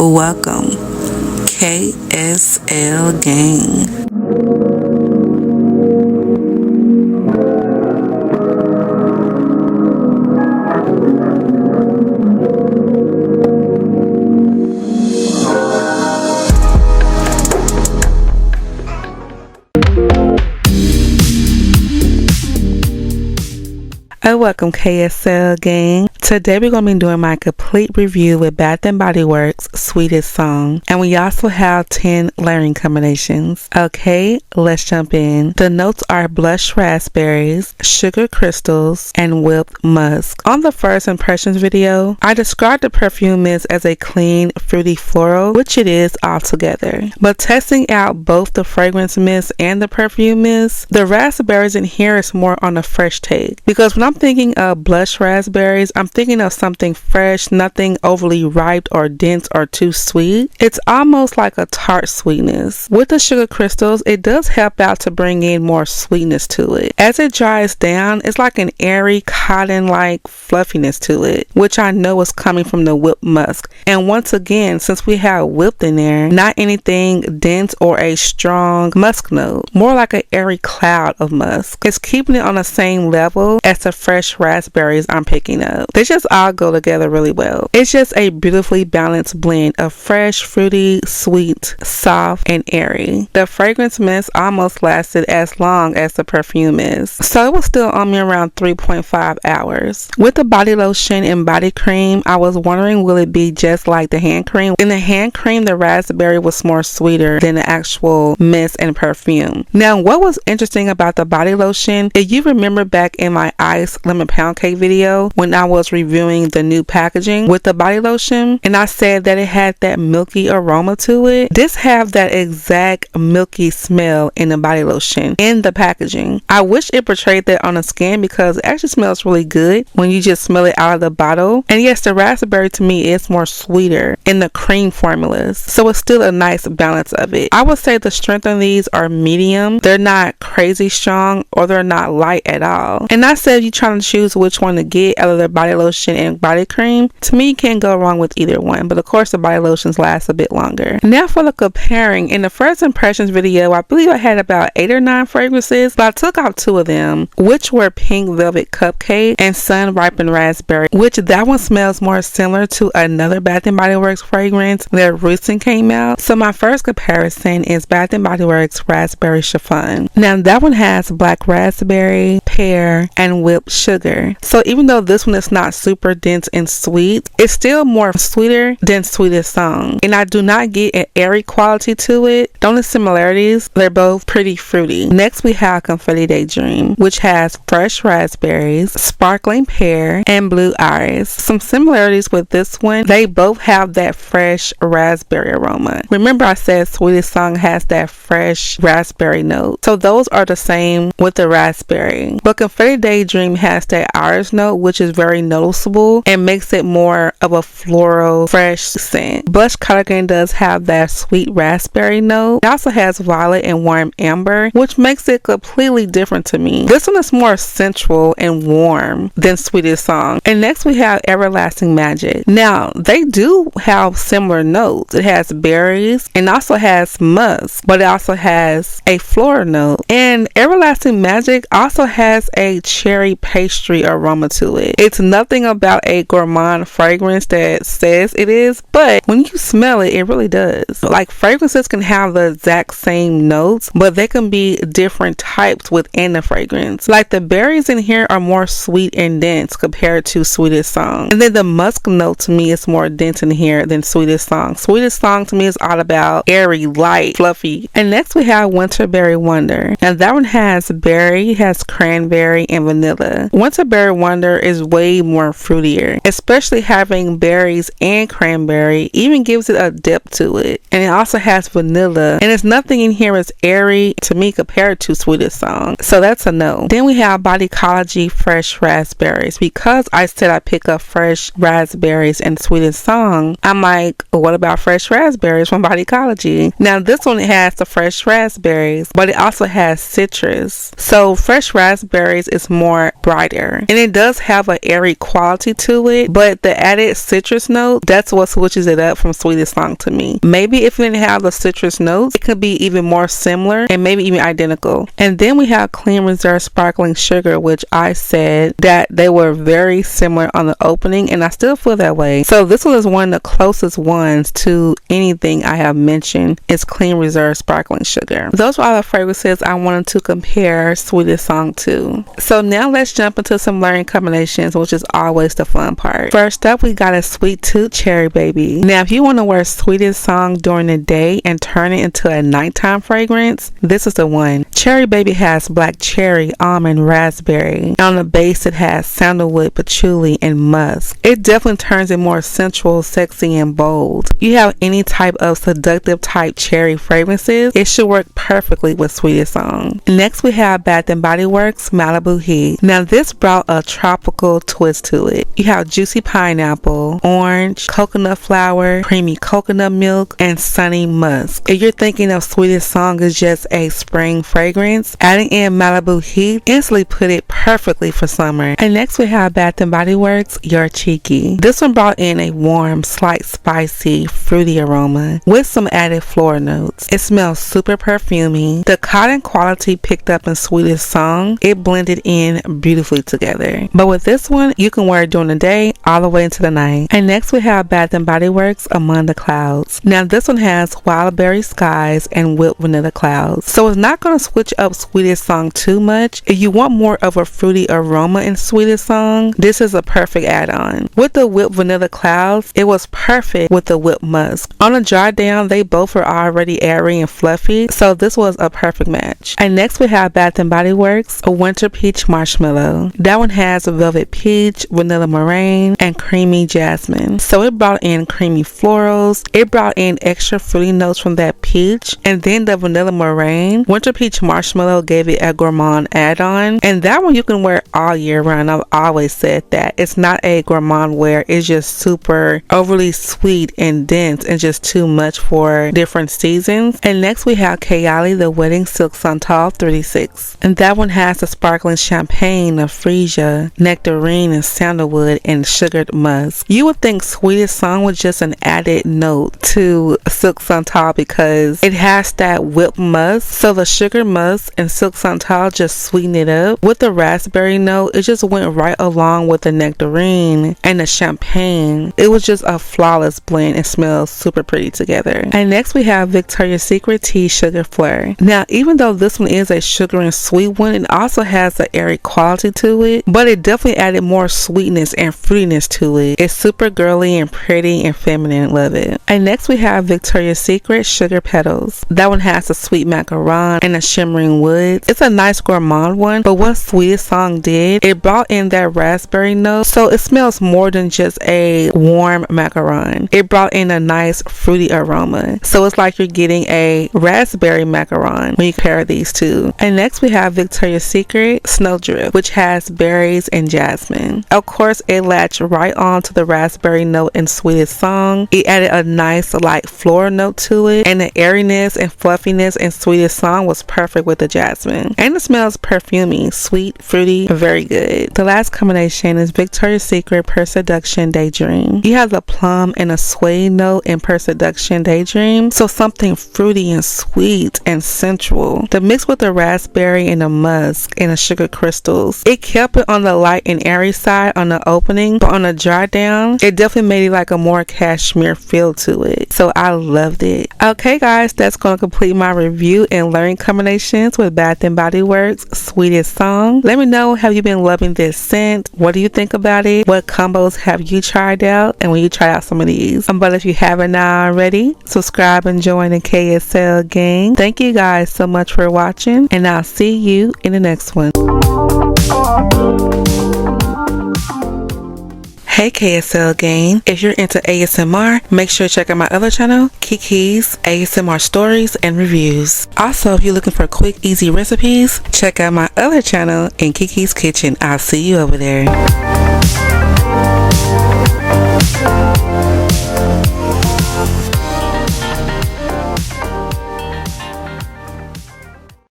Welcome, KSL Gang. Welcome KSL Gang. Today we're going to be doing my complete review with Bath & Body Works Sweetest song. And we also have 10 layering combinations. Okay, let's jump in. The notes are blush raspberries, sugar crystals, and whipped musk. On the first impressions video, I described the perfume mist as a clean, fruity floral, which it is altogether. But testing out both the fragrance mist and the perfume mist, the raspberries in here is more on a fresh take. Because when I'm thinking of blush raspberries, I'm thinking of something fresh, nothing overly ripe or dense or too sweet. It's almost like a tart sweetness. With the sugar crystals, it does help out to bring in more sweetness to it. As it dries down, it's like an airy, cotton-like fluffiness to it, which I know is coming from the whipped musk. And once again, since we have whipped in there, not anything dense or a strong musk note, more like an airy cloud of musk. It's keeping it on the same level as the fresh raspberries I'm picking up. They just all go together really well. It's just a beautifully balanced blend of fresh, fruity, sweet, soft, and airy. The fragrance mist almost lasted as long as the perfume is, so it was still on me around 3.5 hours. With the body lotion and body cream, I was wondering will it be just like the hand cream. In the hand cream, the raspberry was more sweeter than the actual mist and perfume. Now, what was interesting about the body lotion, if you remember back in my ice lemon pound cake video when I was reviewing the new packaging with the body lotion, and I said that it had that milky aroma to it, this have that exact milky smell in the body lotion in the packaging. I wish it portrayed that on the skin because it actually smells really good when you just smell it out of the bottle. And yes, the raspberry to me is more sweeter in the cream formulas, so it's still a nice balance of it. I would say the strength on these are medium. They're not crazy strong or they're not light at all. And I said if you're trying to choose which one to get out of the body lotion and body cream, to me you can't go wrong with either one, but of course the body lotions last a bit longer. Now for the comparing, in the first impressions video I believe I had about 8 or 9 fragrances, but I took out 2 of them, which were Pink Velvet Cupcake and Sun Ripened Raspberry, which that one smells more similar to another Bath & Body Works fragrance that recently came out. So my first comparison is Bath & Body Works Raspberry Chiffon. Now that one has black raspberry, pear, and whipped sugar. So even though this one is not super dense and sweet, it's still more sweeter than Sweetest song. And I do not get an airy quality to it. The only similarities, they're both pretty fruity. Next we have Confetti Daydream, which has fresh raspberries, sparkling pear, and blue iris. Some similarities with this one, they both have that fresh raspberry aroma. Remember I said Sweetest song has that fresh raspberry note. So those are the same with the raspberry. But Confetti Daydream has that iris note, which is very noticeable and makes it more of a floral, fresh scent. Blush Cardigan does have that sweet raspberry note. It also has violet and warm amber, which makes it completely different to me. This one is more sensual and warm than Sweetest song. And next we have Everlasting Magic. Now, they do have similar notes. It has berries and also has musk, but it also has a floral note. And Everlasting Magic also has a cherry pastry aroma to it. It's nothing about a gourmand fragrance that says it is, but when you smell it, it really does. Like fragrances can have the exact same notes, but they can be different types within the fragrance. Like the berries in here are more sweet and dense compared to Sweetest song. And then the musk note to me is more dense in here than Sweetest song. Sweetest song to me is all about airy, light, fluffy. And next we have Winterberry Wonder. And that one has berry, has cranberry, and vanilla. Winterberry Wonder is way more fruitier, especially having berries and cranberry even gives it a depth to it. And it also has vanilla, and it's nothing in here is airy to me compared to Sweetest song, so that's a no. Then we have Bodycology Fresh Raspberries. Because I said I pick up fresh raspberries and Sweetest song, I'm like, what about fresh raspberries from Bodycology? Now this one has the fresh raspberries, but it also has citrus, so fresh raspberries is more brighter, and it does have an airy quality quality to it, but the added citrus note, that's what switches it up from Sweetest song to me. Maybe if it didn't have the citrus notes, it could be even more similar and maybe even identical. And then we have Clean Reserve Sparkling Sugar, which I said that they were very similar on the opening, and I still feel that way. So this one is one of the closest ones to anything I have mentioned is Clean Reserve Sparkling Sugar. Those were all the fragrances I wanted to compare Sweetest song to. So now let's jump into some layering combinations, which is always the fun part. First up, we got a Sweet Tooth Cherry Baby. Now if you want to wear Sweetest song during the day and turn it into a nighttime fragrance, this is the one. Cherry Baby has black cherry, almond, raspberry. On the base it has sandalwood, patchouli, and musk. It definitely turns it more sensual, sexy, and bold. You have any type of seductive type cherry fragrances, it should work perfectly with Sweetest song. Next we have Bath & Body Works Malibu Heat. Now this brought a tropical twist to it. You have juicy pineapple, orange, coconut flower, creamy coconut milk, and sunny musk. If you're thinking of Sweetest song as just a spring fragrance, adding in Malibu Heat instantly put it perfectly for summer. And next we have Bath & Body Works You're Cheeky. This one brought in a warm, slight spicy, fruity aroma with some added floral notes. It smells super perfumey. The cotton quality picked up in Sweetest song, it blended in beautifully together. But with this one, you can wear it during the day all the way into the night. And next we have Bath & Body Works Among the Clouds. Now this one has wild berry skies and whipped vanilla clouds. So it's not going to switch up Sweetest song too much. If you want more of a fruity aroma in Sweetest song, this is a perfect add-on. With the whipped vanilla clouds, it was perfect with the whipped musk. On a dry down, they both are already airy and fluffy, so this was a perfect match. And next we have Bath & Body Works a Winter Peach Marshmallow. That one has a velvet peach, vanilla meringue, and creamy jasmine. So it brought in creamy florals, it brought in extra fruity notes from that peach, and then the vanilla meringue. Winter Peach Marshmallow gave it a gourmand add-on, and that one you can wear all year round. I've always said that. It's not a gourmand wear, it's just super overly sweet and dense and just too much for different seasons. And next we have Kayali the Wedding Silk Santal 36, and that one has the sparkling champagne of freesia, nectarine, and sandalwood, and sugared musk. You would think Sweetest song was just an added note to Silk Santal because it has that whipped musk, so the sugar musk and Silk Santal just sweeten it up. With the raspberry note, it just went right along with the nectarine and the champagne. It was just a flawless blend. It smells super pretty together. And next we have Victoria's Secret Tea Sugar Flare. Now even though this one is a sugar and sweet one, it also has an airy quality to it, but it definitely added more sweetness and fruitiness to it. It's super girly and pretty and feminine. Love it. And next we have Victoria's Secret Sugar Petals. That one has a sweet macaron and a shimmering woods. It's a nice gourmand one, but what Sweetest song did, it brought in that raspberry note, so it smells more than just a warm macaron. It brought in a nice fruity aroma, so it's like you're getting a raspberry macaron when you pair these two. And next we have Victoria's Secret Snowdrift, which has berries and jasmine. Of course, it latched right on to the raspberry note in Sweetest song. It added a nice light floral note to it, and the airiness and fluffiness in Sweetest song was perfect with the jasmine. And it smells perfumey, sweet, fruity, very good. The last combination is Victoria's Secret Per Seduction Daydream. You have the plum and a suede note in Per Seduction Daydream, so something fruity and sweet and sensual. The mix with the raspberry and the musk and the sugar crystals, it kept it on the light and airy side on the opening, but on the dry down, it definitely made it like a more cashmere feel to it. So I loved it. Okay guys, that's going to complete my review and layering combinations with Bath & Body Works Sweetest song. Let me know, have you been loving this scent? What do you think about it? What combos have you tried out? And when you try out some of these. But if you haven't already, subscribe and join the KSL gang. Thank you guys so much for watching, and I'll see you in the next one. Hey KSL gang, if you're into ASMR, make sure to check out my other channel, Keke's ASMR Stories and Reviews. Also, if you're looking for quick, easy recipes, check out my other channel in Keke's Kitchen. I'll see you over there.